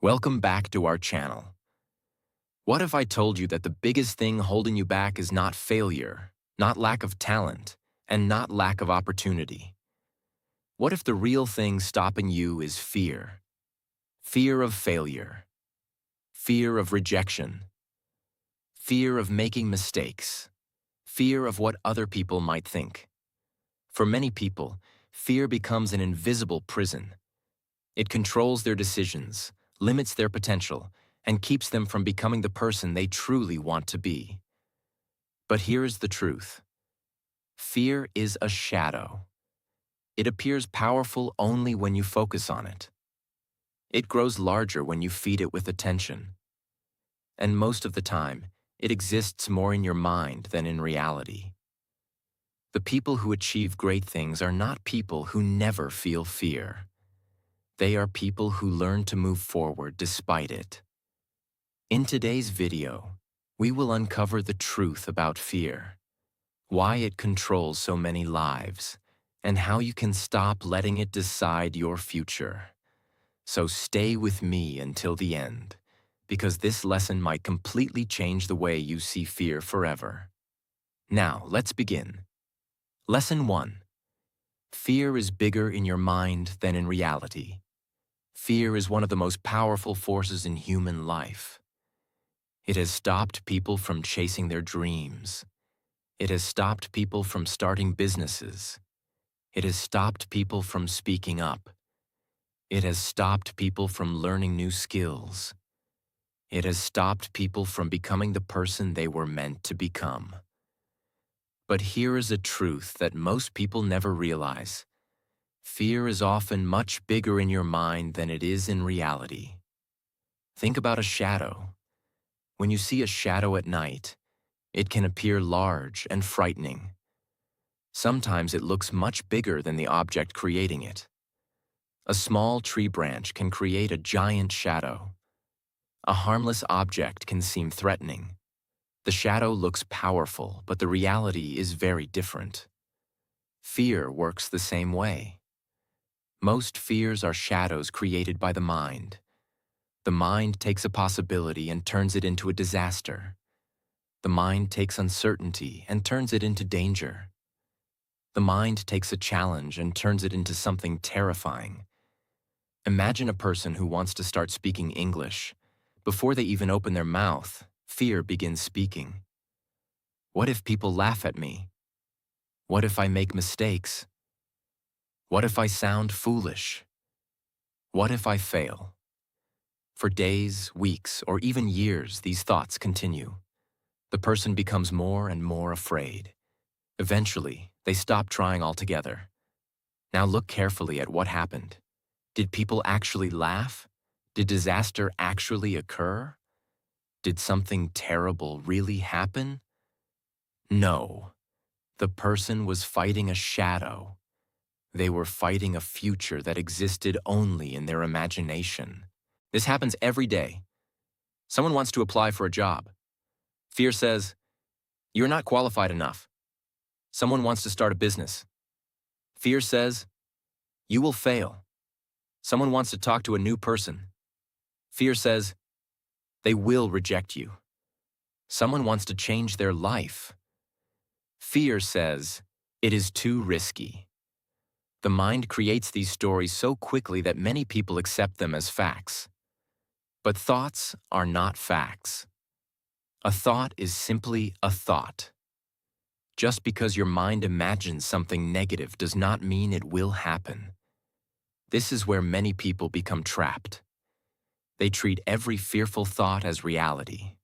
Welcome back to our channel. What if I told you that the biggest thing holding you back is not failure, not lack of talent, and not lack of opportunity? What if the real thing stopping you is fear? Fear of failure, fear of rejection, fear of making mistakes, fear of what other people might think. For many people, fear becomes an invisible prison. It controls their decisions, limits their potential, and keeps them from becoming the person they truly want to be. But here is the truth. Fear is a shadow. It appears powerful only when you focus on it. It grows larger when you feed it with attention. And most of the time, it exists more in your mind than in reality. The people who achieve great things are not people who never feel fear. They are people who learn to move forward despite it. In today's video, we will uncover the truth about fear, why it controls so many lives, and how you can stop letting it decide your future. So stay with me until the end, because this lesson might completely change the way you see fear forever. Now, let's begin. Lesson 1. Fear is bigger in your mind than in reality. Fear is one of the most powerful forces in human life. It has stopped people from chasing their dreams. It has stopped people from starting businesses. It has stopped people from speaking up. It has stopped people from learning new skills. It has stopped people from becoming the person they were meant to become. But here is a truth that most people never realize. Fear is often much bigger in your mind than it is in reality. Think about a shadow. When you see a shadow at night, it can appear large and frightening. Sometimes it looks much bigger than the object creating it. A small tree branch can create a giant shadow. A harmless object can seem threatening. The shadow looks powerful, but the reality is very different. Fear works the same way. Most fears are shadows created by the mind. The mind takes a possibility and turns it into a disaster. The mind takes uncertainty and turns it into danger. The mind takes a challenge and turns it into something terrifying. Imagine a person who wants to start speaking English. Before they even open their mouth, fear begins speaking. What if people laugh at me? What if I make mistakes? What if I sound foolish? What if I fail? For days, weeks, or even years, these thoughts continue. The person becomes more and more afraid. Eventually, they stop trying altogether. Now look carefully at what happened. Did people actually laugh? Did disaster actually occur? Did something terrible really happen? No. The person was fighting a shadow. They were fighting a future that existed only in their imagination. This happens every day. Someone wants to apply for a job. Fear says, "You're not qualified enough." Someone wants to start a business. Fear says, "You will fail." Someone wants to talk to a new person. Fear says, "They will reject you." Someone wants to change their life. Fear says, "It is too risky." The mind creates these stories so quickly that many people accept them as facts. But thoughts are not facts. A thought is simply a thought. Just because your mind imagines something negative does not mean it will happen. This is where many people become trapped. They treat every fearful thought as reality.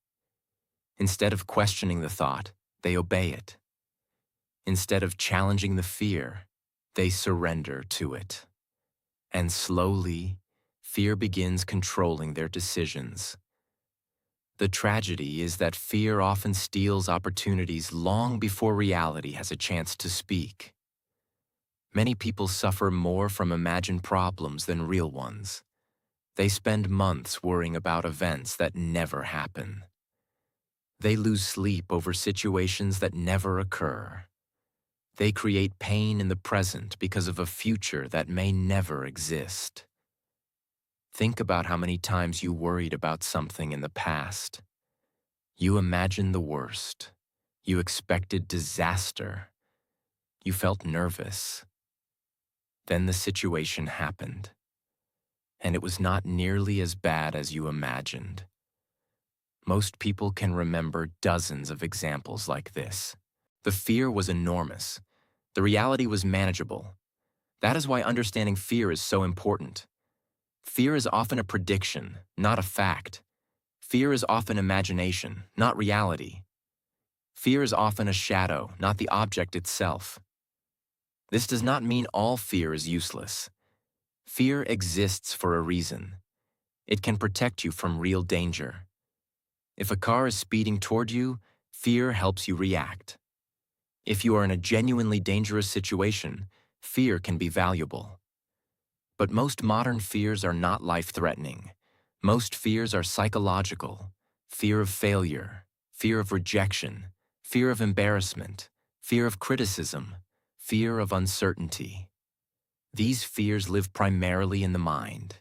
Instead of questioning the thought, they obey it. Instead of challenging the fear, they surrender to it. And slowly, fear begins controlling their decisions. The tragedy is that fear often steals opportunities long before reality has a chance to speak. Many people suffer more from imagined problems than real ones. They spend months worrying about events that never happen. They lose sleep over situations that never occur. They create pain in the present because of a future that may never exist. Think about how many times you worried about something in the past. You imagined the worst. You expected disaster. You felt nervous. Then the situation happened, and it was not nearly as bad as you imagined. Most people can remember dozens of examples like this. The fear was enormous. The reality was manageable. That is why understanding fear is so important. Fear is often a prediction, not a fact. Fear is often imagination, not reality. Fear is often a shadow, not the object itself. This does not mean all fear is useless. Fear exists for a reason. It can protect you from real danger. If a car is speeding toward you, fear helps you react. If you are in a genuinely dangerous situation, fear can be valuable. But most modern fears are not life-threatening. Most fears are psychological. Fear of failure, fear of rejection, fear of embarrassment, fear of criticism, fear of uncertainty. These fears live primarily in the mind.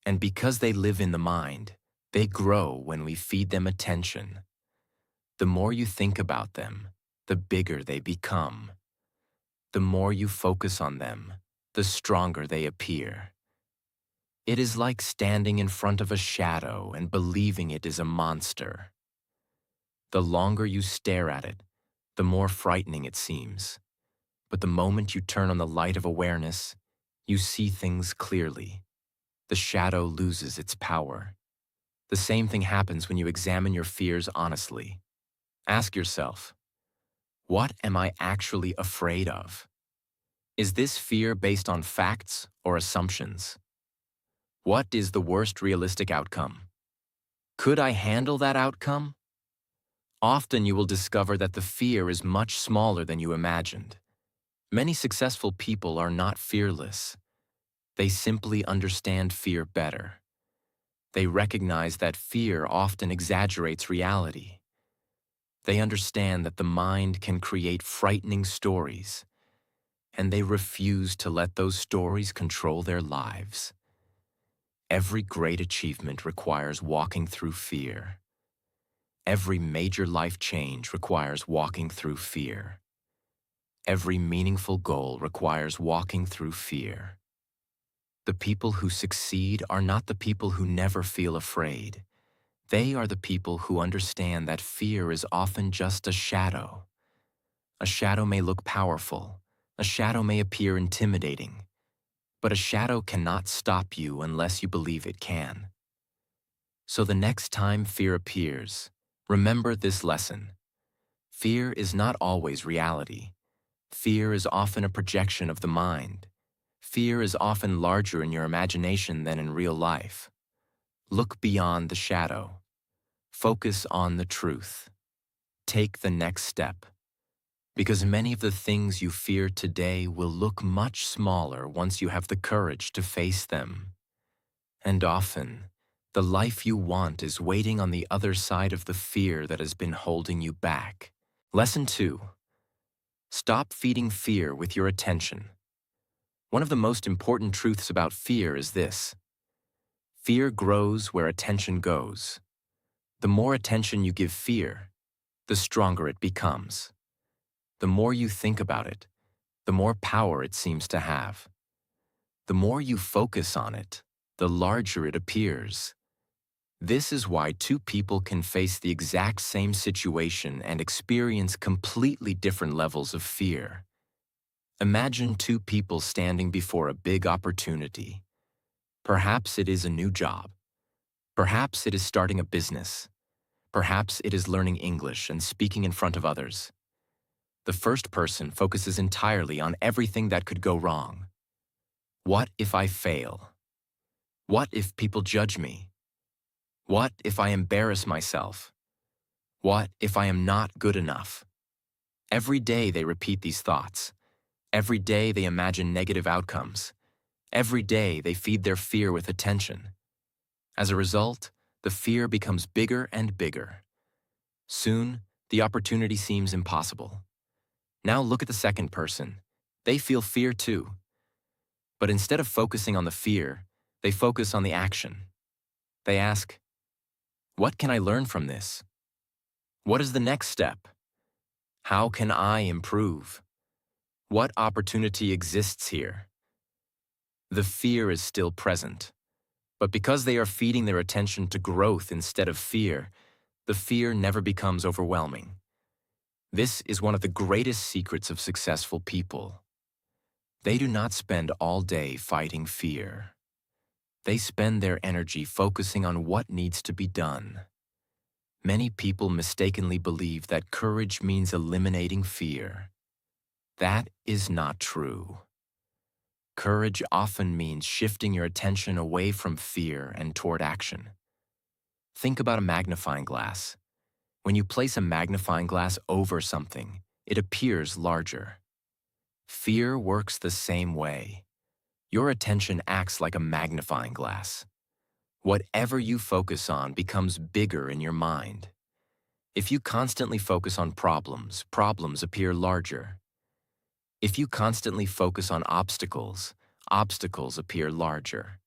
And because they live in the mind, they grow when we feed them attention. The more you think about them, the bigger they become. The more you focus on them, the stronger they appear. It is like standing in front of a shadow and believing it is a monster. The longer you stare at it, the more frightening it seems. But the moment you turn on the light of awareness, you see things clearly. The shadow loses its power. The same thing happens when you examine your fears honestly. Ask yourself, what am I actually afraid of? Is this fear based on facts or assumptions? What is the worst realistic outcome? Could I handle that outcome? Often you will discover that the fear is much smaller than you imagined. Many successful people are not fearless. They simply understand fear better. They recognize that fear often exaggerates reality. They understand that the mind can create frightening stories, and they refuse to let those stories control their lives. Every great achievement requires walking through fear. Every major life change requires walking through fear. Every meaningful goal requires walking through fear. The people who succeed are not the people who never feel afraid. They are the people who understand that fear is often just a shadow. A shadow may look powerful. A shadow may appear intimidating. But a shadow cannot stop you unless you believe it can. So the next time fear appears, remember this lesson. Fear is not always reality. Fear is often a projection of the mind. Fear is often larger in your imagination than in real life. Look beyond the shadow. Focus on the truth. Take the next step. Because many of the things you fear today will look much smaller once you have the courage to face them. And often, the life you want is waiting on the other side of the fear that has been holding you back. Lesson 2. Stop feeding fear with your attention. One of the most important truths about fear is this. Fear grows where attention goes. The more attention you give fear, the stronger it becomes. The more you think about it, the more power it seems to have. The more you focus on it, the larger it appears. This is why two people can face the exact same situation and experience completely different levels of fear. Imagine two people standing before a big opportunity. Perhaps it is a new job. Perhaps it is starting a business. Perhaps it is learning English and speaking in front of others. The first person focuses entirely on everything that could go wrong. What if I fail? What if people judge me? What if I embarrass myself? What if I am not good enough? Every day they repeat these thoughts. Every day they imagine negative outcomes. Every day they feed their fear with attention. As a result, the fear becomes bigger and bigger. Soon, the opportunity seems impossible. Now look at the second person. They feel fear too. But instead of focusing on the fear, They focus on the action. They ask, what can I learn from this? What is the next step? How can I improve? What opportunity exists here? The fear is still present, but because they are feeding their attention to growth instead of fear, the fear never becomes overwhelming. This is one of the greatest secrets of successful people. They do not spend all day fighting fear. They spend their energy focusing on what needs to be done. Many people mistakenly believe that courage means eliminating fear. That is not true. Courage often means shifting your attention away from fear and toward action. Think about a magnifying glass. When you place a magnifying glass over something, it appears larger. Fear works the same way. Your attention acts like a magnifying glass. Whatever you focus on becomes bigger in your mind. If you constantly focus on problems, problems appear larger. If you constantly focus on obstacles, obstacles appear larger.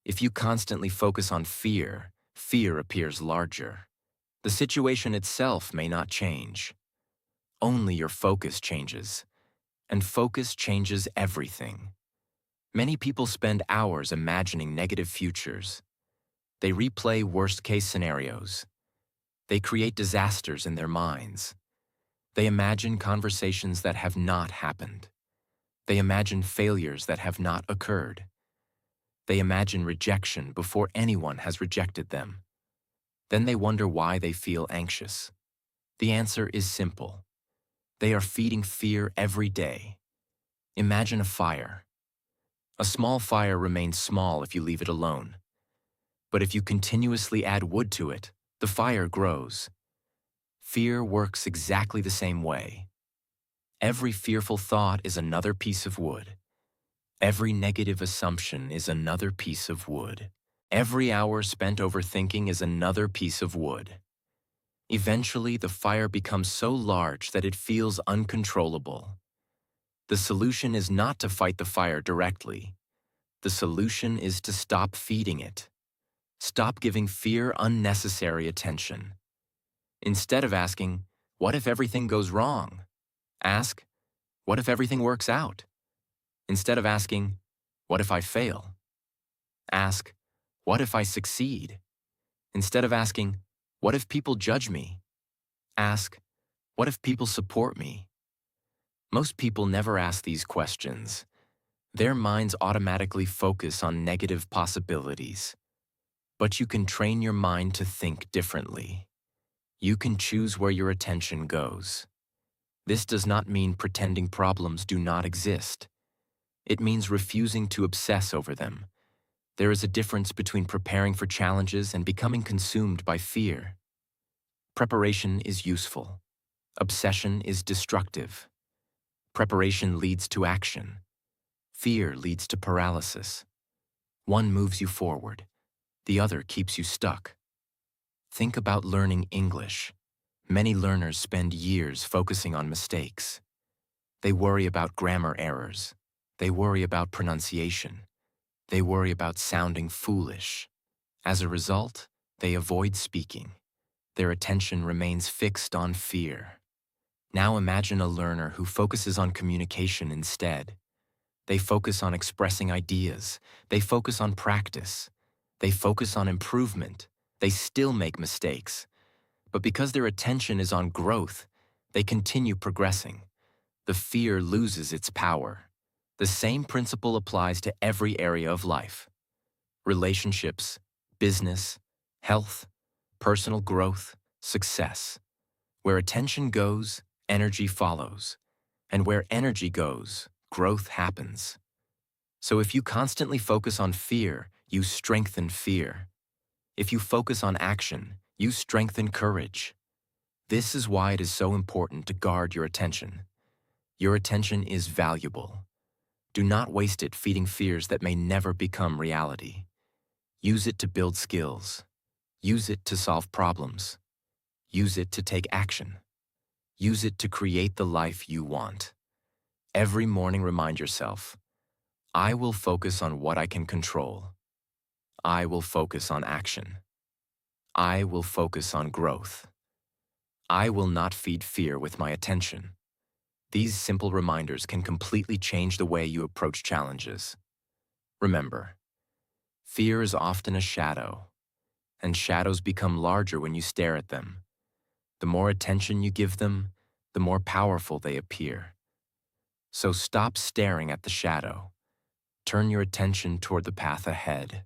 If you constantly focus on fear, fear appears larger. The situation itself may not change. Only your focus changes. And focus changes everything. Many people spend hours imagining negative futures. They replay worst-case scenarios. They create disasters in their minds. They imagine conversations that have not happened. They imagine failures that have not occurred. They imagine rejection before anyone has rejected them. Then they wonder why they feel anxious. The answer is simple. They are feeding fear every day. Imagine a fire. A small fire remains small if you leave it alone. But if you continuously add wood to it, the fire grows. Fear works exactly the same way. Every fearful thought is another piece of wood. Every negative assumption is another piece of wood. Every hour spent overthinking is another piece of wood. Eventually, the fire becomes so large that it feels uncontrollable. The solution is not to fight the fire directly. The solution is to stop feeding it. Stop giving fear unnecessary attention. Instead of asking, what if everything goes wrong? Ask, what if everything works out? Instead of asking, what if I fail? Ask, what if I succeed? Instead of asking, what if people judge me? Ask, what if people support me? Most people never ask these questions. Their minds automatically focus on negative possibilities. But you can train your mind to think differently. You can choose where your attention goes. This does not mean pretending problems do not exist. It means refusing to obsess over them. There is a difference between preparing for challenges and becoming consumed by fear. Preparation is useful. Obsession is destructive. Preparation leads to action. Fear leads to paralysis. One moves you forward. The other keeps you stuck. Think about learning English. Many learners spend years focusing on mistakes. They worry about grammar errors. They worry about pronunciation. They worry about sounding foolish. As a result, they avoid speaking. Their attention remains fixed on fear. Now imagine a learner who focuses on communication instead. They focus on expressing ideas. They focus on practice. They focus on improvement. They still make mistakes. But because their attention is on growth, they continue progressing. The fear loses its power. The same principle applies to every area of life. Relationships, business, health, personal growth, success. Where attention goes, energy follows. And where energy goes, growth happens. So if you constantly focus on fear, you strengthen fear. If you focus on action, you strengthen courage. This is why it is so important to guard your attention. Your attention is valuable. Do not waste it feeding fears that may never become reality. Use it to build skills. Use it to solve problems. Use it to take action. Use it to create the life you want. Every morning remind yourself, I will focus on what I can control. I will focus on action. I will focus on growth. I will not feed fear with my attention. These simple reminders can completely change the way you approach challenges. Remember, fear is often a shadow, and shadows become larger when you stare at them. The more attention you give them, the more powerful they appear. So stop staring at the shadow. Turn your attention toward the path ahead.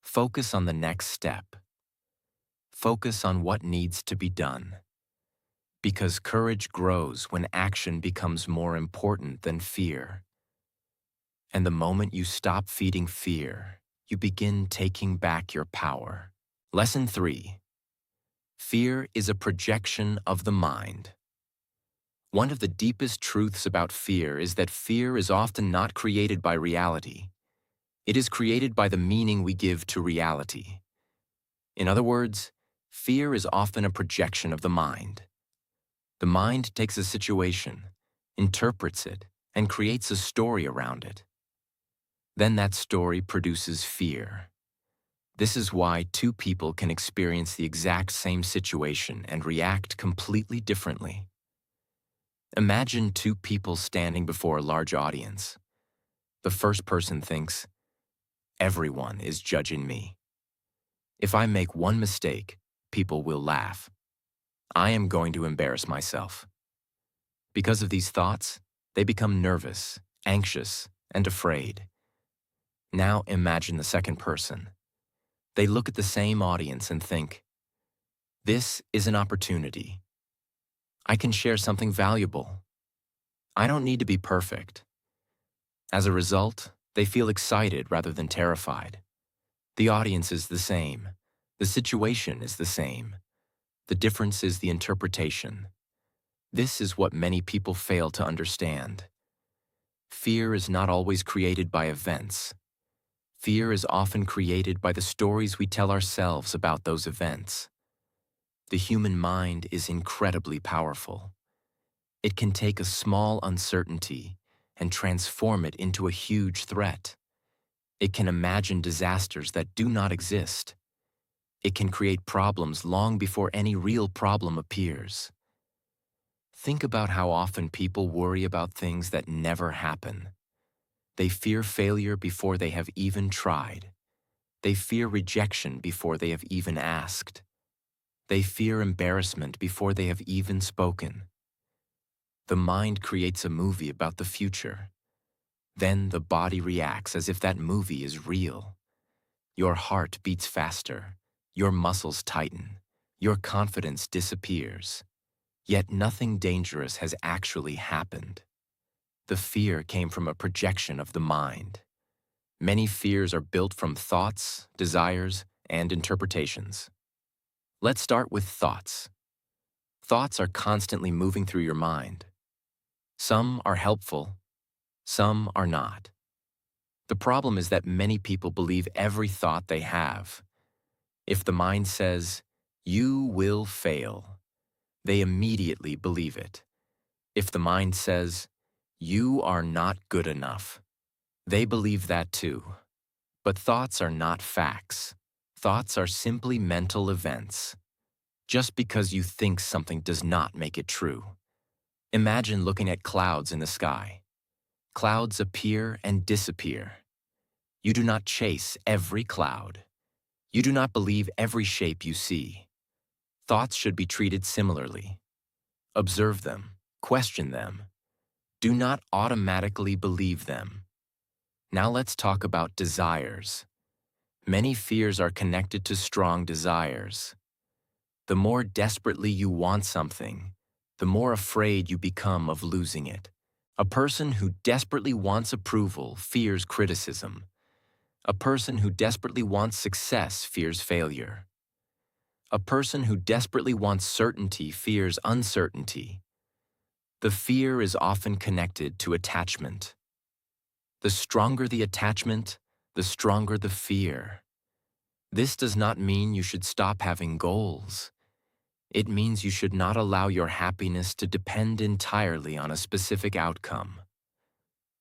Focus on the next step. Focus on what needs to be done. Because courage grows when action becomes more important than fear. And the moment you stop feeding fear, you begin taking back your power. Lesson 3. Fear is a projection of the mind. One of the deepest truths about fear is that fear is often not created by reality. It is created by the meaning we give to reality. In other words, fear is often a projection of the mind. The mind takes a situation, interprets it, and creates a story around it. Then that story produces fear. This is why two people can experience the exact same situation and react completely differently. Imagine two people standing before a large audience. The first person thinks, "Everyone is judging me. If I make one mistake, people will laugh. I am going to embarrass myself." Because of these thoughts, they become nervous, anxious, and afraid. Now imagine the second person. They look at the same audience and think, "This is an opportunity. I can share something valuable. I don't need to be perfect." As a result, they feel excited rather than terrified. The audience is the same. The situation is the same. The difference is the interpretation. This is what many people fail to understand. Fear is not always created by events. Fear is often created by the stories we tell ourselves about those events. The human mind is incredibly powerful. It can take a small uncertainty and transform it into a huge threat. It can imagine disasters that do not exist. It can create problems long before any real problem appears. Think about how often people worry about things that never happen. They fear failure before they have even tried. They fear rejection before they have even asked. They fear embarrassment before they have even spoken. The mind creates a movie about the future. Then the body reacts as if that movie is real. Your heart beats faster. Your muscles tighten. Your confidence disappears. Yet nothing dangerous has actually happened. The fear came from a projection of the mind. Many fears are built from thoughts, desires, and interpretations. Let's start with thoughts. Thoughts are constantly moving through your mind. Some are helpful, some are not. The problem is that many people believe every thought they have. If the mind says, "You will fail," they immediately believe it. If the mind says, "You are not good enough," they believe that too. But thoughts are not facts. Thoughts are simply mental events. Just because you think something does not make it true. Imagine looking at clouds in the sky. Clouds appear and disappear. You do not chase every cloud. You do not believe every shape you see. Thoughts should be treated similarly. Observe them, question them. Do not automatically believe them. Now let's talk about desires. Many fears are connected to strong desires. The more desperately you want something, the more afraid you become of losing it. A person who desperately wants approval fears criticism. A person who desperately wants success fears failure. A person who desperately wants certainty fears uncertainty. The fear is often connected to attachment. The stronger the attachment, the stronger the fear. This does not mean you should stop having goals. It means you should not allow your happiness to depend entirely on a specific outcome.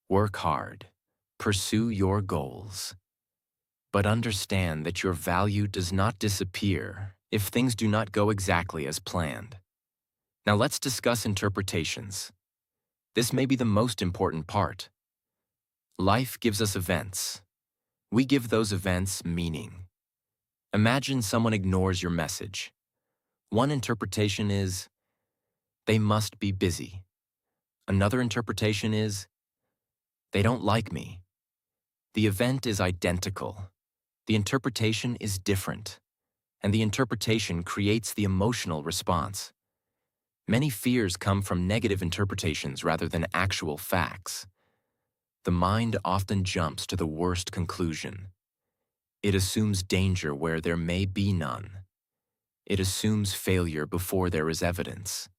Work hard. Pursue your goals. But understand that your value does not disappear if things do not go exactly as planned. Now let's discuss interpretations. This may be the most important part. Life gives us events. We give those events meaning. Imagine someone ignores your message. One interpretation is, they must be busy. Another interpretation is, they don't like me. The event is identical. The interpretation is different, and the interpretation creates the emotional response. Many fears come from negative interpretations rather than actual facts. The mind often jumps to the worst conclusion. It assumes danger where there may be none. It assumes failure before there is evidence.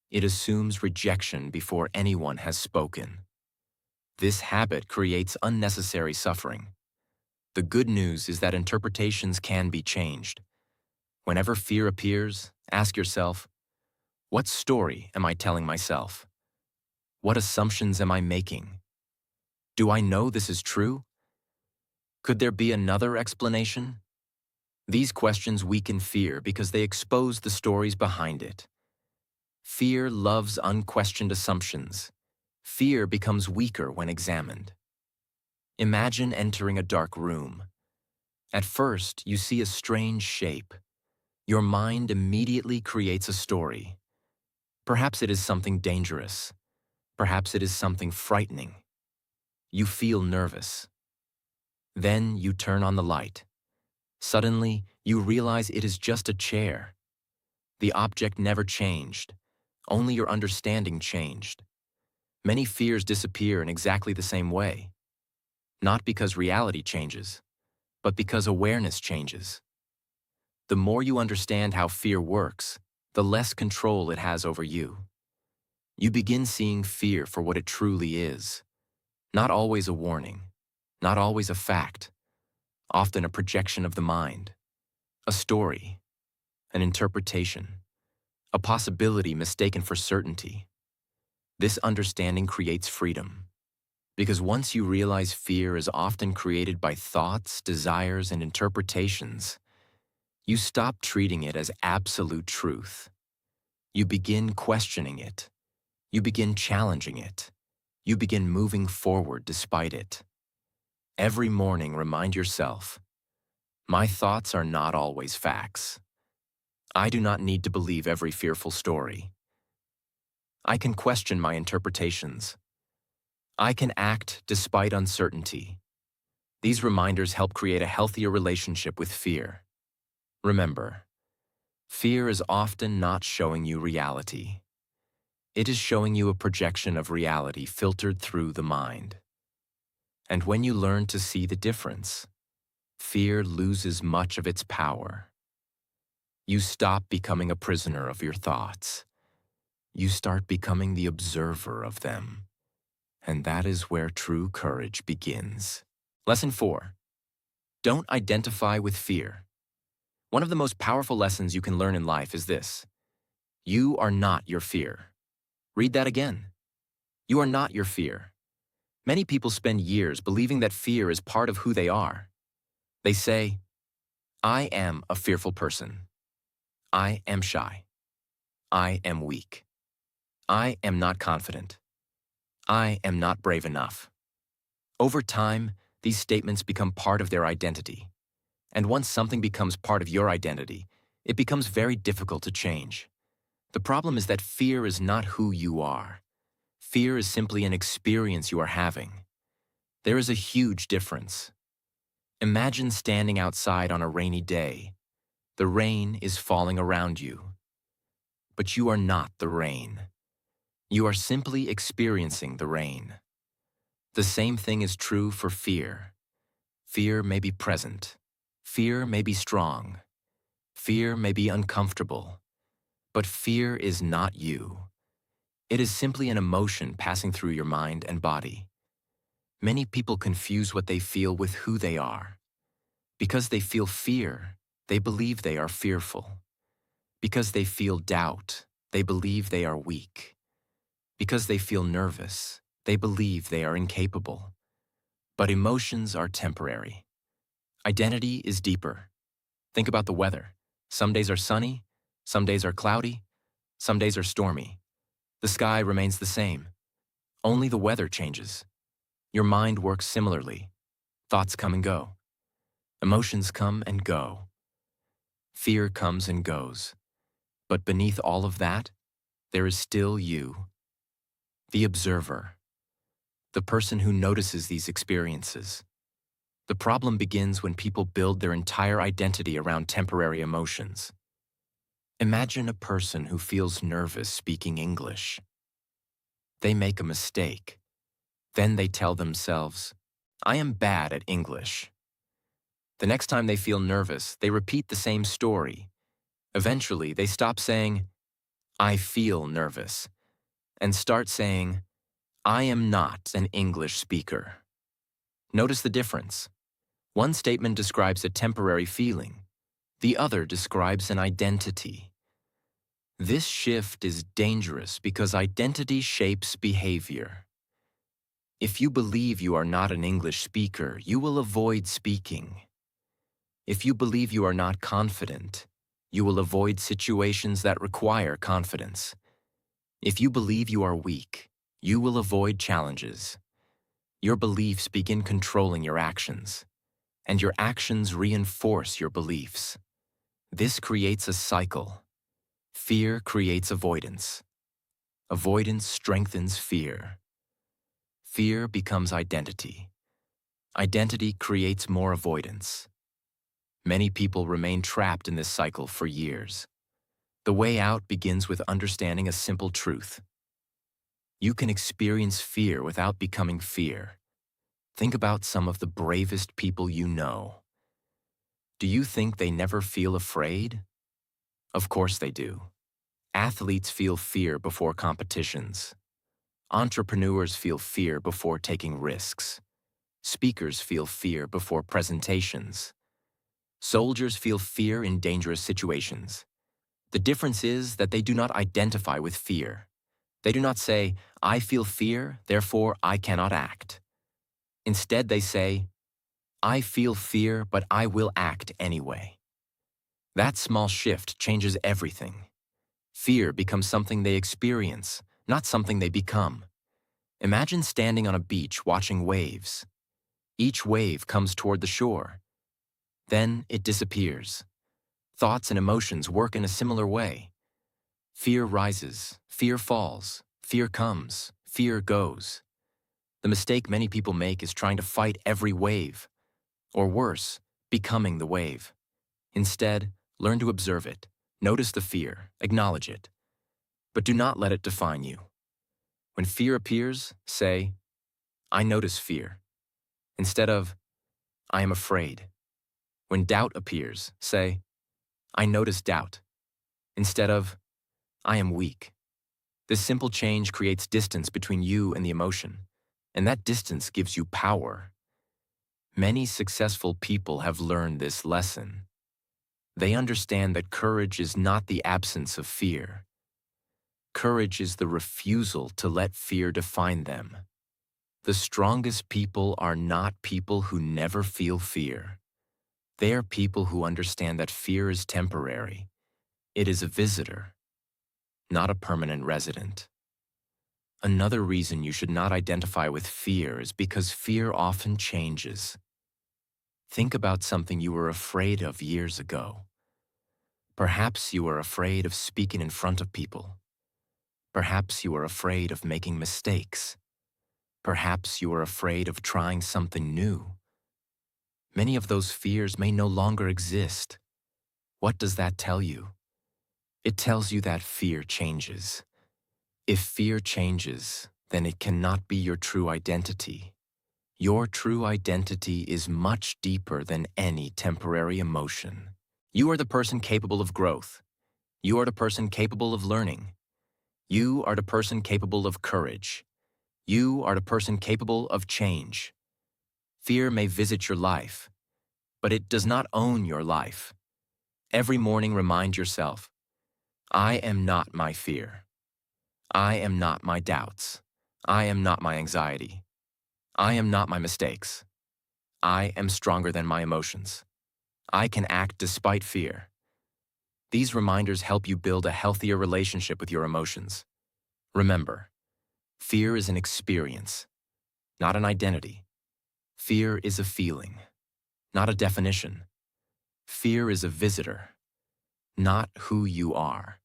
It assumes rejection before anyone has spoken. This habit creates unnecessary suffering. The good news is that interpretations can be changed. Whenever fear appears, ask yourself, what story am I telling myself? What assumptions am I making? Do I know this is true? Could there be another explanation? These questions weaken fear because they expose the stories behind it. Fear loves unquestioned assumptions. Fear becomes weaker when examined. Imagine entering a dark room. At first, you see a strange shape. Your mind immediately creates a story. Perhaps it is something dangerous. Perhaps it is something frightening. You feel nervous. Then you turn on the light. Suddenly, you realize it is just a chair. The object never changed. Only your understanding changed. Many fears disappear in exactly the same way. Not because reality changes, but because awareness changes. The more you understand how fear works, the less control it has over you. You begin seeing fear for what it truly is. Not always a warning, not always a fact, often a projection of the mind, a story, an interpretation, a possibility mistaken for certainty. This understanding creates freedom, because once you realize fear is often created by thoughts, desires, and interpretations, you stop treating it as absolute truth. You begin questioning it. You begin challenging it. You begin moving forward despite it. Every morning, remind yourself, my thoughts are not always facts. I do not need to believe every fearful story. I can question my interpretations. I can act despite uncertainty. These reminders help create a healthier relationship with fear. Remember, fear is often not showing you reality. It is showing you a projection of reality filtered through the mind. And when you learn to see the difference, fear loses much of its power. You stop becoming a prisoner of your thoughts. You start becoming the observer of them. And that is where true courage begins. Lesson 4. Don't identify with fear. One of the most powerful lessons you can learn in life is this. You are not your fear. Read that again. You are not your fear. Many people spend years believing that fear is part of who they are. They say, I am a fearful person. I am shy. I am weak. I am not confident. I am not brave enough. Over time, these statements become part of their identity. And once something becomes part of your identity, it becomes very difficult to change. The problem is that fear is not who you are. Fear is simply an experience you are having. There is a huge difference. Imagine standing outside on a rainy day. The rain is falling around you. But you are not the rain. You are simply experiencing the rain. The same thing is true for fear. Fear may be present. Fear may be strong. Fear may be uncomfortable. But fear is not you. It is simply an emotion passing through your mind and body. Many people confuse what they feel with who they are. Because they feel fear, they believe they are fearful. Because they feel doubt, they believe they are weak. Because they feel nervous, they believe they are incapable. But emotions are temporary. Identity is deeper. Think about the weather. Some days are sunny, some days are cloudy, some days are stormy. The sky remains the same. Only the weather changes. Your mind works similarly. Thoughts come and go. Emotions come and go. Fear comes and goes. But beneath all of that, there is still you, the observer, the person who notices these experiences. The problem begins when people build their entire identity around temporary emotions. Imagine a person who feels nervous speaking English. They make a mistake. Then they tell themselves, I am bad at English. The next time they feel nervous, they repeat the same story. Eventually, they stop saying, I feel nervous, and start saying, I am not an English speaker. Notice the difference. One statement describes a temporary feeling. The other describes an identity. This shift is dangerous because identity shapes behavior. If you believe you are not an English speaker, you will avoid speaking. If you believe you are not confident, you will avoid situations that require confidence. If you believe you are weak, you will avoid challenges. Your beliefs begin controlling your actions, and your actions reinforce your beliefs. This creates a cycle. Fear creates avoidance. Avoidance strengthens fear. Fear becomes identity. Identity creates more avoidance. Many people remain trapped in this cycle for years. The way out begins with understanding a simple truth. You can experience fear without becoming fear. Think about some of the bravest people you know. Do you think they never feel afraid? Of course they do. Athletes feel fear before competitions. Entrepreneurs feel fear before taking risks. Speakers feel fear before presentations. Soldiers feel fear in dangerous situations. The difference is that they do not identify with fear. They do not say, I feel fear, therefore I cannot act. Instead, they say, I feel fear, but I will act anyway. That small shift changes everything. Fear becomes something they experience, not something they become. Imagine standing on a beach watching waves. Each wave comes toward the shore. Then it disappears. Thoughts and emotions work in a similar way. Fear rises, fear falls, fear comes, fear goes. The mistake many people make is trying to fight every wave, or worse, becoming the wave. Instead, learn to observe it, notice the fear, acknowledge it, but do not let it define you. When fear appears, say, I notice fear, instead of, I am afraid. When doubt appears, say, I notice doubt, instead of, I am weak. This simple change creates distance between you and the emotion, and that distance gives you power. Many successful people have learned this lesson. They understand that courage is not the absence of fear. Courage is the refusal to let fear define them. The strongest people are not people who never feel fear. They are people who understand that fear is temporary. It is a visitor, not a permanent resident. Another reason you should not identify with fear is because fear often changes. Think about something you were afraid of years ago. Perhaps you were afraid of speaking in front of people. Perhaps you were afraid of making mistakes. Perhaps you were afraid of trying something new. Many of those fears may no longer exist. What does that tell you? It tells you that fear changes. If fear changes, then it cannot be your true identity. Your true identity is much deeper than any temporary emotion. You are the person capable of growth. You are the person capable of learning. You are the person capable of courage. You are the person capable of change. Fear may visit your life, but it does not own your life. Every morning remind yourself, I am not my fear. I am not my doubts. I am not my anxiety. I am not my mistakes. I am stronger than my emotions. I can act despite fear. These reminders help you build a healthier relationship with your emotions. Remember, fear is an experience, not an identity. Fear is a feeling, not a definition. Fear is a visitor, not who you are.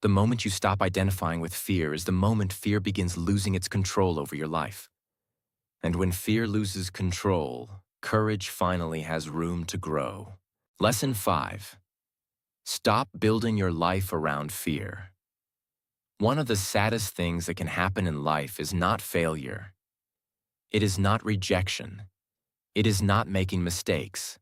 The moment you stop identifying with fear is the moment fear begins losing its control over your life. And when fear loses control, courage finally has room to grow. Lesson 5. Stop building your life around fear. One of the saddest things that can happen in life is not failure. It is not rejection. It is not making mistakes.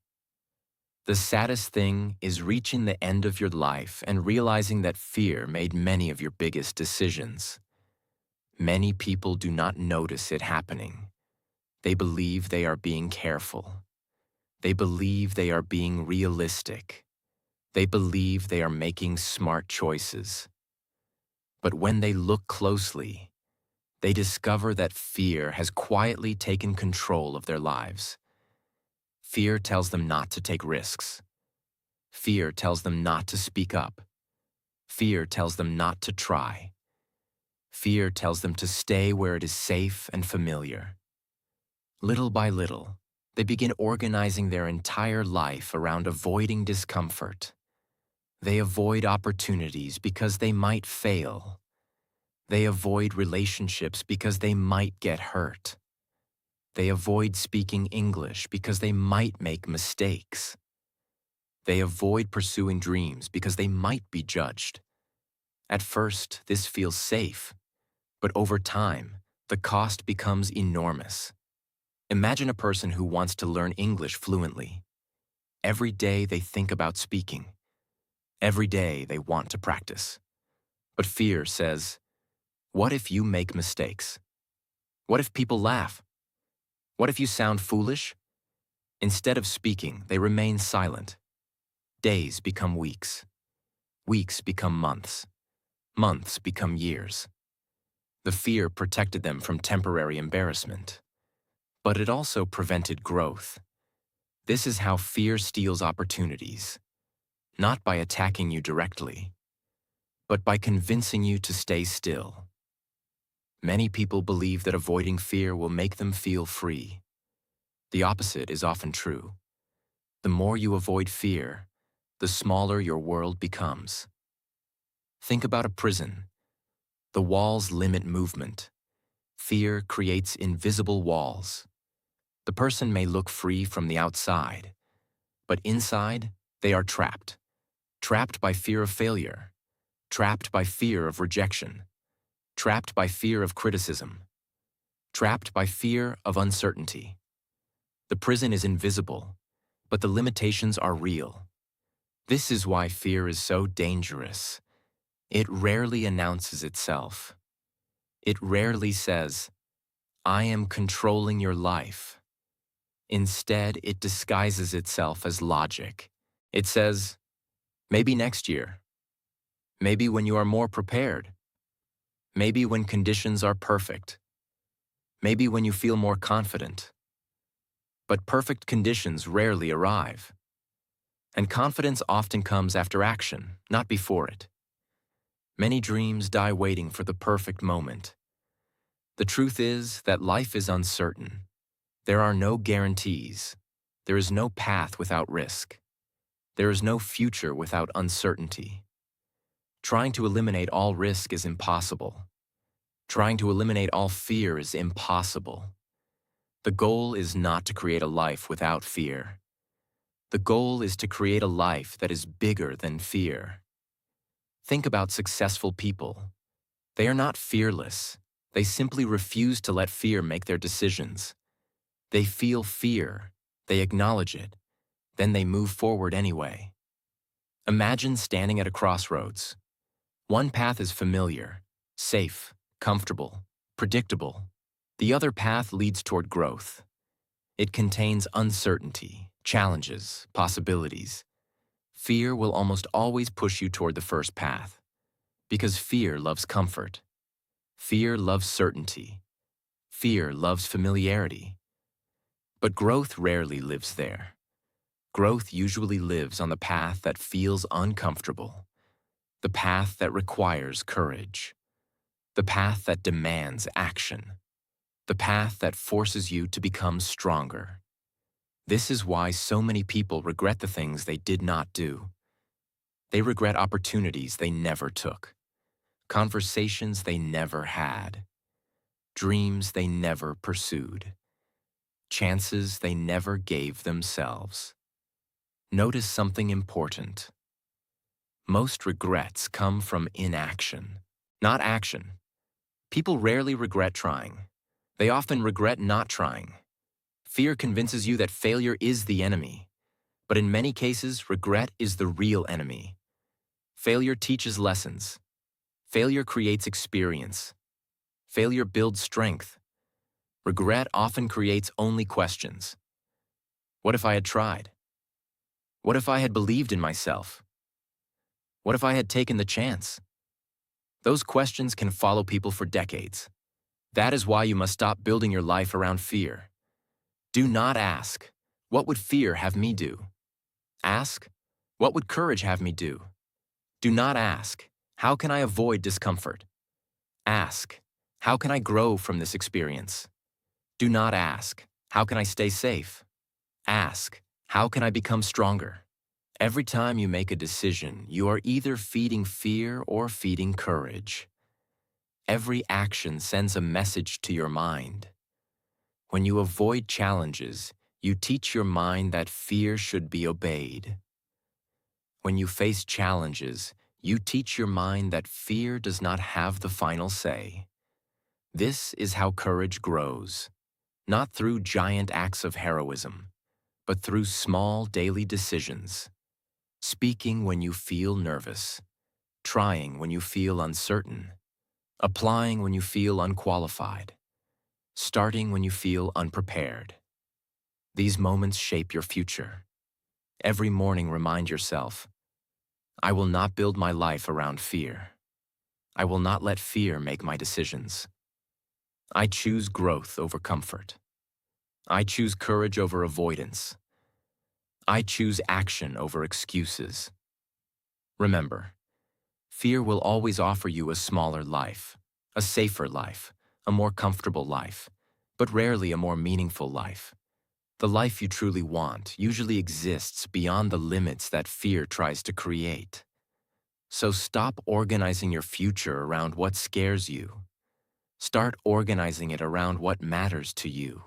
The saddest thing is reaching the end of your life and realizing that fear made many of your biggest decisions. Many people do not notice it happening. They believe they are being careful. They believe they are being realistic. They believe they are making smart choices. But when they look closely, they discover that fear has quietly taken control of their lives. Fear tells them not to take risks. Fear tells them not to speak up. Fear tells them not to try. Fear tells them to stay where it is safe and familiar. Little by little, they begin organizing their entire life around avoiding discomfort. They avoid opportunities because they might fail. They avoid relationships because they might get hurt. They avoid speaking English because they might make mistakes. They avoid pursuing dreams because they might be judged. At first, this feels safe, but over time, the cost becomes enormous. Imagine a person who wants to learn English fluently. Every day they think about speaking. Every day they want to practice. But fear says, what if you make mistakes? What if people laugh? What if you sound foolish? Instead of speaking, they remain silent. Days become weeks. Weeks become months. Months become years. The fear protected them from temporary embarrassment. But it also prevented growth. This is how fear steals opportunities, not by attacking you directly, but by convincing you to stay still. Many people believe that avoiding fear will make them feel free. The opposite is often true. The more you avoid fear, the smaller your world becomes. Think about a prison. The walls limit movement. Fear creates invisible walls. The person may look free from the outside, but inside, they are trapped. Trapped by fear of failure. Trapped by fear of rejection. Trapped by fear of criticism. Trapped by fear of uncertainty. The prison is invisible, but the limitations are real. This is why fear is so dangerous. It rarely announces itself. It rarely says, I am controlling your life. Instead, it disguises itself as logic. It says, maybe next year. Maybe when you are more prepared. Maybe when conditions are perfect. Maybe when you feel more confident. But perfect conditions rarely arrive. And confidence often comes after action, not before it. Many dreams die waiting for the perfect moment. The truth is that life is uncertain. There are no guarantees. There is no path without risk. There is no future without uncertainty. Trying to eliminate all risk is impossible. Trying to eliminate all fear is impossible. The goal is not to create a life without fear. The goal is to create a life that is bigger than fear. Think about successful people. They are not fearless. They simply refuse to let fear make their decisions. They feel fear. They acknowledge it. Then they move forward anyway. Imagine standing at a crossroads. One path is familiar, safe, comfortable, predictable. The other path leads toward growth. It contains uncertainty, challenges, possibilities. Fear will almost always push you toward the first path, because fear loves comfort. Fear loves certainty. Fear loves familiarity. But growth rarely lives there. Growth usually lives on the path that feels uncomfortable, the path that requires courage, the path that demands action, the path that forces you to become stronger. This is why so many people regret the things they did not do. They regret opportunities they never took, conversations they never had, dreams they never pursued, chances they never gave themselves. Notice something important. Most regrets come from inaction, not action. People rarely regret trying. They often regret not trying. Fear convinces you that failure is the enemy, but in many cases, regret is the real enemy. Failure teaches lessons. Failure creates experience. Failure builds strength. Regret often creates only questions. What if I had tried? What if I had believed in myself? What if I had taken the chance? Those questions can follow people for decades. That is why you must stop building your life around fear. Do not ask, what would fear have me do? Ask, what would courage have me do? Do not ask, how can I avoid discomfort? Ask, how can I grow from this experience? Do not ask, how can I stay safe? Ask, how can I become stronger? Every time you make a decision, you are either feeding fear or feeding courage. Every action sends a message to your mind. When you avoid challenges, you teach your mind that fear should be obeyed. When you face challenges, you teach your mind that fear does not have the final say. This is how courage grows, not through giant acts of heroism, but through small daily decisions. Speaking when you feel nervous, trying when you feel uncertain, applying when you feel unqualified, starting when you feel unprepared. These moments shape your future. Every morning remind yourself, I will not build my life around fear. I will not let fear make my decisions. I choose growth over comfort. I choose courage over avoidance. I choose action over excuses. Remember, fear will always offer you a smaller life, a safer life, a more comfortable life, but rarely a more meaningful life. The life you truly want usually exists beyond the limits that fear tries to create. So stop organizing your future around what scares you. Start organizing it around what matters to you.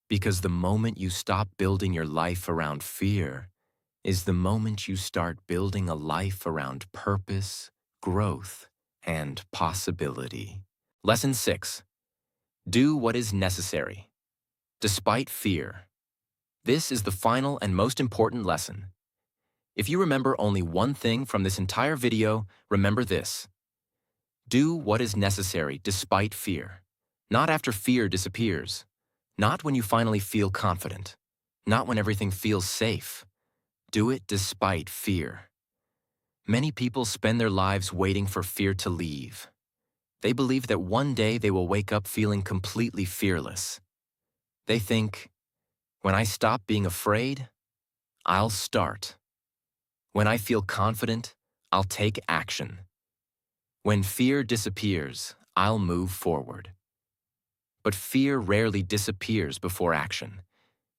Because the moment you stop building your life around fear is the moment you start building a life around purpose, growth, and possibility. Lesson 6. Do what is necessary, despite fear. This is the final and most important lesson. If you remember only one thing from this entire video, remember this. Do what is necessary despite fear. Not after fear disappears. Not when you finally feel confident. Not when everything feels safe. Do it despite fear. Many people spend their lives waiting for fear to leave. They believe that one day they will wake up feeling completely fearless. They think, when I stop being afraid, I'll start. When I feel confident, I'll take action. When fear disappears, I'll move forward. But fear rarely disappears before action.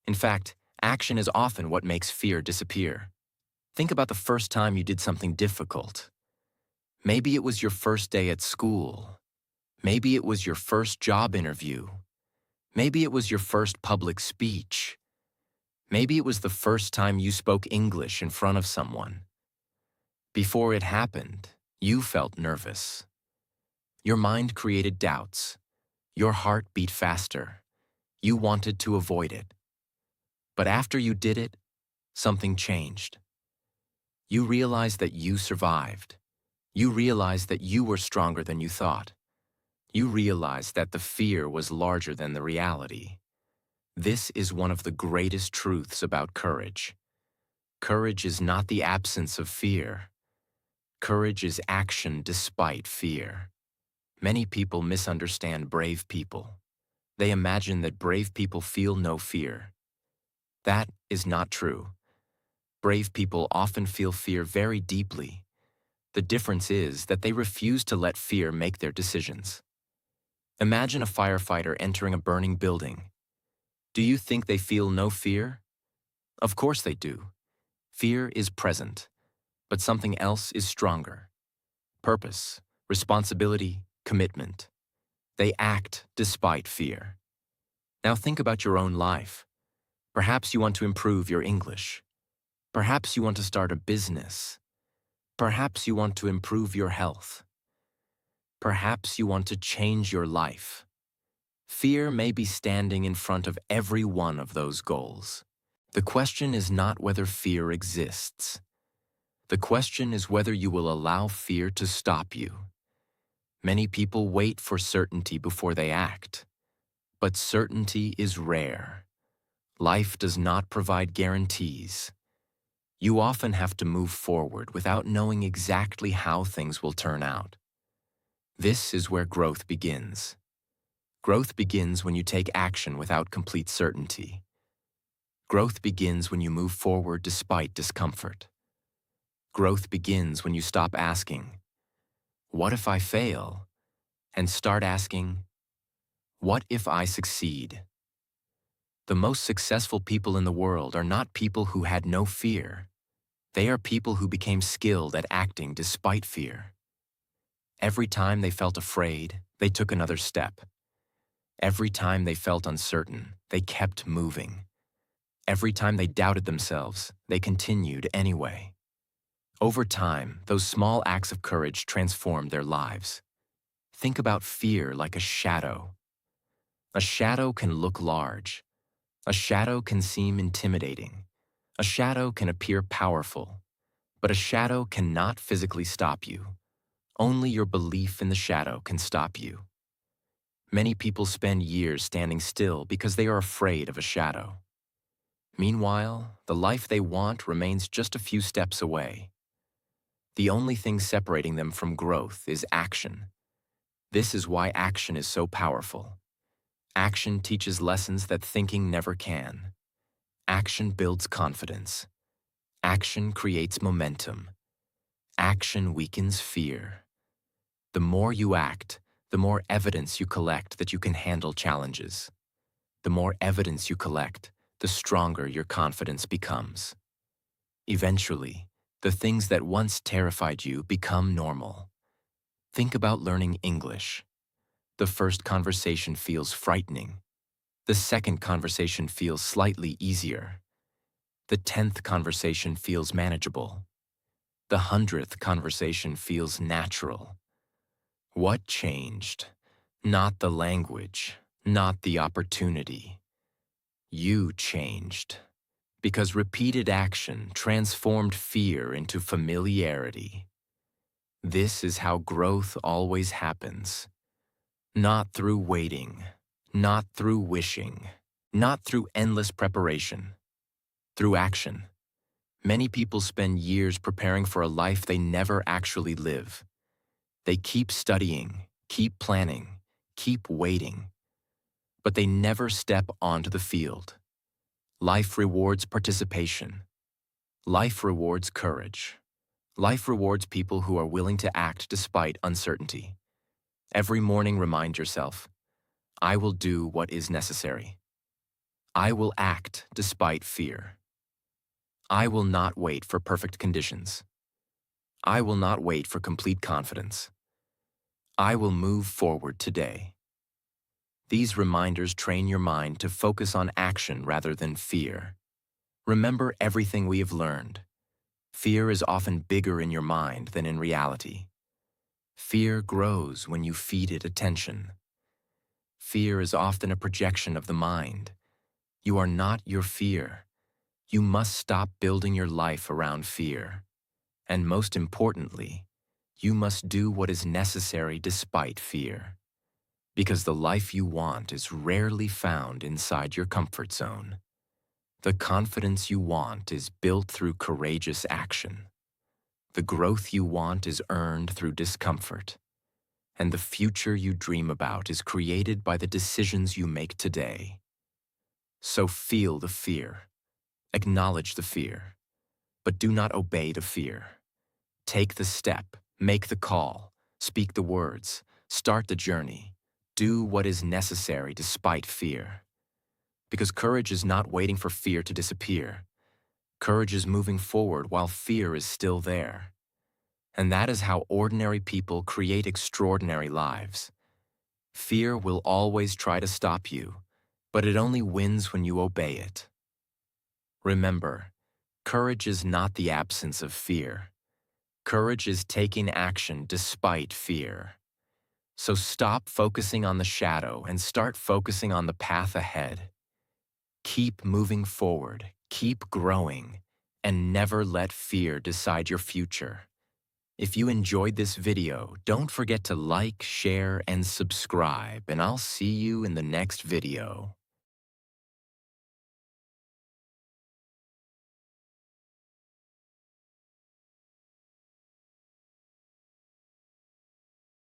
In fact, action is often what makes fear disappear. Think about the first time you did something difficult. Maybe it was your first day at school. Maybe it was your first job interview. Maybe it was your first public speech. Maybe it was the first time you spoke English in front of someone. Before it happened, you felt nervous. Your mind created doubts. Your heart beat faster. You wanted to avoid it. But after you did it, something changed. You realized that you survived. You realized that you were stronger than you thought. You realized that the fear was larger than the reality. This is one of the greatest truths about courage. Courage is not the absence of fear. Courage is action despite fear. Many people misunderstand brave people. They imagine that brave people feel no fear. That is not true. Brave people often feel fear very deeply. The difference is that they refuse to let fear make their decisions. Imagine a firefighter entering a burning building. Do you think they feel no fear? Of course they do. Fear is present, but something else is stronger. Purpose, responsibility, commitment. They act despite fear. Now think about your own life. Perhaps you want to improve your English. Perhaps you want to start a business. Perhaps you want to improve your health. Perhaps you want to change your life. Fear may be standing in front of every one of those goals. The question is not whether fear exists. The question is whether you will allow fear to stop you. Many people wait for certainty before they act. But certainty is rare. Life does not provide guarantees. You often have to move forward without knowing exactly how things will turn out. This is where growth begins. Growth begins when you take action without complete certainty. Growth begins when you move forward despite discomfort. Growth begins when you stop asking, "What if I fail?" and start asking, "What if I succeed?" The most successful people in the world are not people who had no fear. They are people who became skilled at acting despite fear. Every time they felt afraid, they took another step. Every time they felt uncertain, they kept moving. Every time they doubted themselves, they continued anyway. Over time, those small acts of courage transformed their lives. Think about fear like a shadow. A shadow can look large. A shadow can seem intimidating. A shadow can appear powerful. But a shadow cannot physically stop you. Only your belief in the shadow can stop you. Many people spend years standing still because they are afraid of a shadow. Meanwhile, the life they want remains just a few steps away. The only thing separating them from growth is action. This is why action is so powerful. Action teaches lessons that thinking never can. Action builds confidence. Action creates momentum. Action weakens fear. The more you act, the more evidence you collect that you can handle challenges. The more evidence you collect, the stronger your confidence becomes. Eventually, the things that once terrified you become normal. Think about learning English. The first conversation feels frightening. The second conversation feels slightly easier. The 10th conversation feels manageable. The 100th conversation feels natural. What changed? Not the language, not the opportunity. You changed. Because repeated action transformed fear into familiarity. This is how growth always happens. Not through waiting, not through wishing, not through endless preparation. Through action. Many people spend years preparing for a life they never actually live. They keep studying, keep planning, keep waiting. But they never step onto the field. Life rewards participation. Life rewards courage. Life rewards people who are willing to act despite uncertainty. Every morning remind yourself, I will do what is necessary. I will act despite fear. I will not wait for perfect conditions. I will not wait for complete confidence. I will move forward today. These reminders train your mind to focus on action rather than fear. Remember everything we have learned. Fear is often bigger in your mind than in reality. Fear grows when you feed it attention. Fear is often a projection of the mind. You are not your fear. You must stop building your life around fear. And most importantly, you must do what is necessary despite fear. Because the life you want is rarely found inside your comfort zone. The confidence you want is built through courageous action. The growth you want is earned through discomfort. And the future you dream about is created by the decisions you make today. So feel the fear. Acknowledge the fear. But do not obey the fear. Take the step, make the call, speak the words, start the journey. Do what is necessary despite fear. Because courage is not waiting for fear to disappear. Courage is moving forward while fear is still there. And that is how ordinary people create extraordinary lives. Fear will always try to stop you, but it only wins when you obey it. Remember, courage is not the absence of fear. Courage is taking action despite fear. So stop focusing on the shadow and start focusing on the path ahead. Keep moving forward, keep growing, and never let fear decide your future. If you enjoyed this video, don't forget to like, share, and subscribe, and I'll see you in the next video.